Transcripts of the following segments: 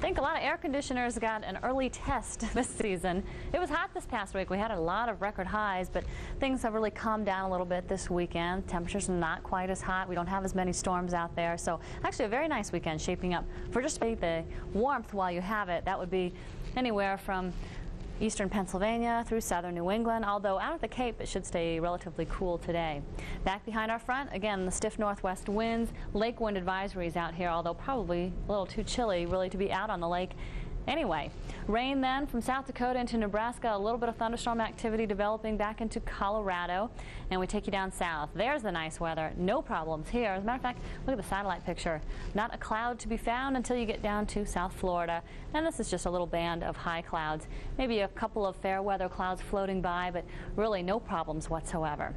think a lot of air conditioners got an early test this season. It was hot this past week. We had a lot of record highs, but things have really calmed down a little bit this weekend. Temperatures are not quite as hot. We don't have as many storms out there. So actually a very nice weekend shaping up for just the warmth while you have it. That would be anywhere from eastern Pennsylvania through southern New England, although out at the Cape it should stay relatively cool today. Back behind our front, again, the stiff northwest winds, lake wind advisories out here, although probably a little too chilly really to be out on the lake. Anyway, rain then from South Dakota into Nebraska, a little bit of thunderstorm activity developing back into Colorado, and we take you down south. There's the nice weather. No problems here. As a matter of fact, look at the satellite picture. Not a cloud to be found until you get down to South Florida, and this is just a little band of high clouds. Maybe a couple of fair weather clouds floating by, but really no problems whatsoever.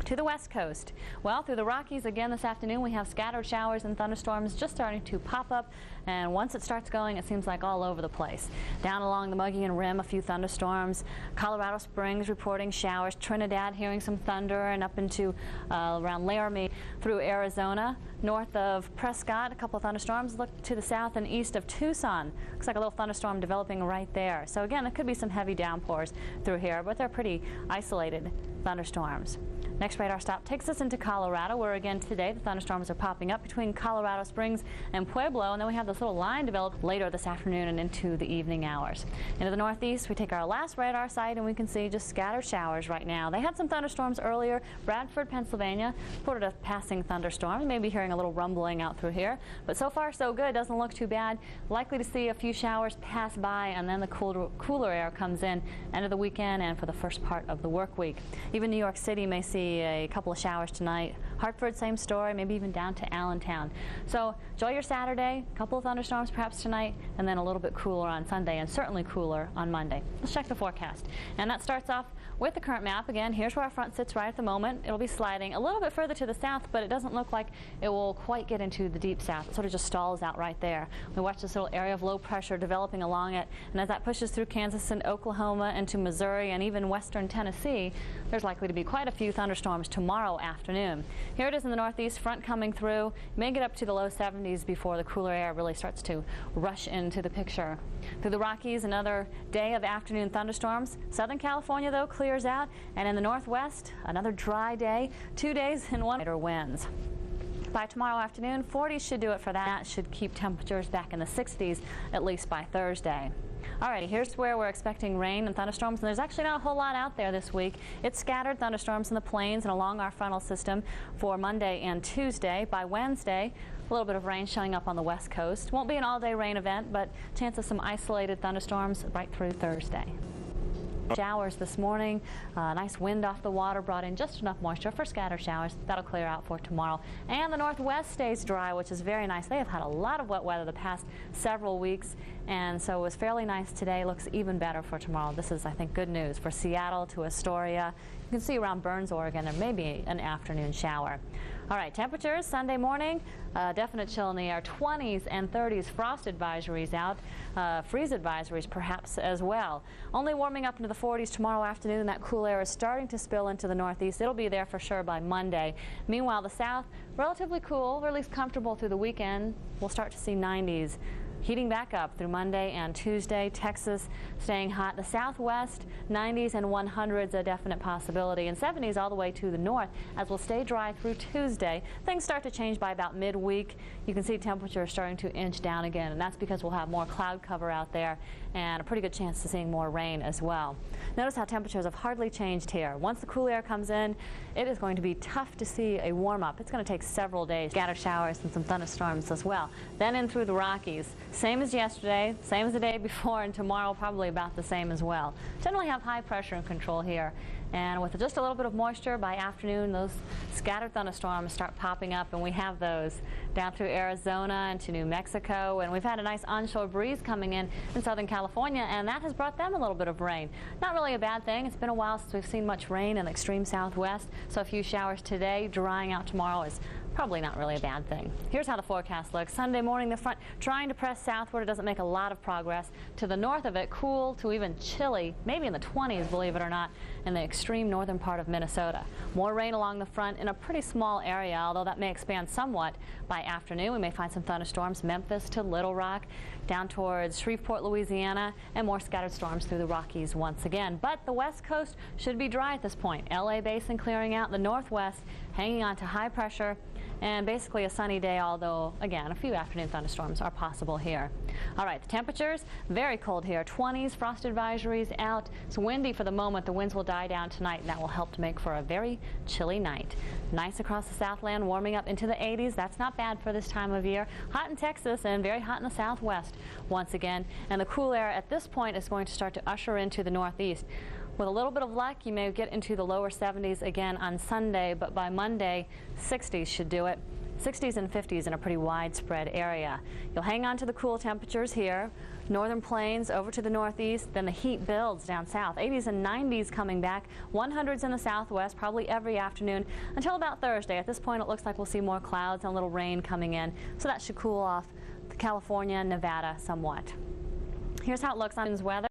To the west coast, well, through the Rockies again this afternoon we have scattered showers and thunderstorms just starting to pop up, and once it starts going it seems like all over the place. Down along the Mogollon Rim, a few thunderstorms. Colorado Springs reporting showers. Trinidad hearing some thunder, and up into around Laramie through Arizona. North of Prescott, a couple of thunderstorms. Look to the south and east of Tucson. Looks like a little thunderstorm developing right there. So again, there could be some heavy downpours through here, but they're pretty isolated thunderstorms. Next radar stop takes us into Colorado, where again today the thunderstorms are popping up between Colorado Springs and Pueblo, and then we have this little line developed later this afternoon and into the evening hours. Into the northeast, we take our last radar site and we can see just scattered showers right now. They had some thunderstorms earlier. Bradford, Pennsylvania, reported a passing thunderstorm. Maybe hearing a little rumbling out through here, but so far so good. Doesn't look too bad. Likely to see a few showers pass by, and then the cooler air comes in end of the weekend and for the first part of the work week. Even New York City may see a couple of showers tonight. Hartford, same story, maybe even down to Allentown. So enjoy your Saturday. A couple of thunderstorms perhaps tonight, and then a little bit cooler on Sunday, and certainly cooler on Monday. Let's check the forecast. And that starts off with the current map. Again, here's where our front sits right at the moment. It'll be sliding a little bit further to the south, but it doesn't look like it will quite get into the deep south. It sort of just stalls out right there. We watch this little area of low pressure developing along it, and as that pushes through Kansas and Oklahoma into Missouri and even western Tennessee, there's likely to be quite a few thunderstorms tomorrow afternoon. Here it is in the northeast, front coming through. May get up to the low 70s before the cooler air really starts to rush into the picture. Through the Rockies, another day of afternoon thunderstorms. Southern California, though, clears out, and in the northwest, another dry day. 2 days and one lighter winds. By tomorrow afternoon, 40s should do it for that. Should keep temperatures back in the 60s, at least by Thursday. Alrighty, here's where we're expecting rain and thunderstorms, and there's actually not a whole lot out there this week. It's scattered thunderstorms in the plains and along our frontal system for Monday and Tuesday. By Wednesday, a little bit of rain showing up on the west coast. Won't be an all-day rain event, but chance of some isolated thunderstorms right through Thursday. Showers this morning. Nice wind off the water brought in just enough moisture for scattered showers. That'll clear out for tomorrow. And the northwest stays dry, which is very nice. They have had a lot of wet weather the past several weeks, and so it was fairly nice today. Looks even better for tomorrow. This is, I think, good news for Seattle to Astoria. You can see around Burns, Oregon, there may be an afternoon shower. All right, temperatures Sunday morning, definite chill in the air, 20s and 30s, frost advisories out, freeze advisories perhaps as well. Only warming up into the 40s tomorrow afternoon. That cool air is starting to spill into the northeast. It'll be there for sure by Monday. Meanwhile, the south, relatively cool, or at least comfortable through the weekend. We'll start to see 90s. Heating back up through Monday and Tuesday. Texas staying hot. The southwest, 90s and 100s a definite possibility, and 70s all the way to the north as we'll stay dry through Tuesday. Things start to change by about midweek. You can see temperatures starting to inch down again, and that's because we'll have more cloud cover out there and a pretty good chance of seeing more rain as well. Notice how temperatures have hardly changed here. Once the cool air comes in, it is going to be tough to see a warm-up. It's going to take several days. Scattered showers and some thunderstorms as well. Then in through the Rockies. Same as yesterday, same as the day before, and tomorrow probably about the same as well. Generally have high pressure and control here, and with just a little bit of moisture by afternoon, those scattered thunderstorms start popping up, and we have those down through Arizona into New Mexico, and we've had a nice onshore breeze coming in Southern California, and that has brought them a little bit of rain. Not really a bad thing. It's been a while since we've seen much rain in the extreme southwest, so a few showers today, drying out tomorrow as Probably not really a bad thing. Here's how the forecast looks. Sunday morning, the front trying to press southward. It doesn't make a lot of progress. To the north of it, cool to even chilly, maybe in the 20s, believe it or not, in the extreme northern part of Minnesota. More rain along the front in a pretty small area, although that may expand somewhat by afternoon. We may find some thunderstorms, Memphis to Little Rock, down towards Shreveport, Louisiana, and more scattered storms through the Rockies once again. But the west coast should be dry at this point. LA basin clearing out, the northwest hanging on to high pressure, and basically a sunny day, although, again, a few afternoon thunderstorms are possible here. All right, the temperatures, very cold here. 20s, frost advisories out. It's windy for the moment. The winds will die down tonight, and that will help to make for a very chilly night. Nice across the Southland, warming up into the 80s. That's not bad for this time of year. Hot in Texas and very hot in the Southwest once again. And the cool air at this point is going to start to usher into the Northeast. With a little bit of luck, you may get into the lower 70s again on Sunday, but by Monday, 60s should do it. 60s and 50s in a pretty widespread area. You'll hang on to the cool temperatures here. Northern plains over to the northeast, then the heat builds down south. 80s and 90s coming back, 100s in the southwest probably every afternoon until about Thursday. At this point, it looks like we'll see more clouds and a little rain coming in, so that should cool off California and Nevada somewhat. Here's how it looks on weather.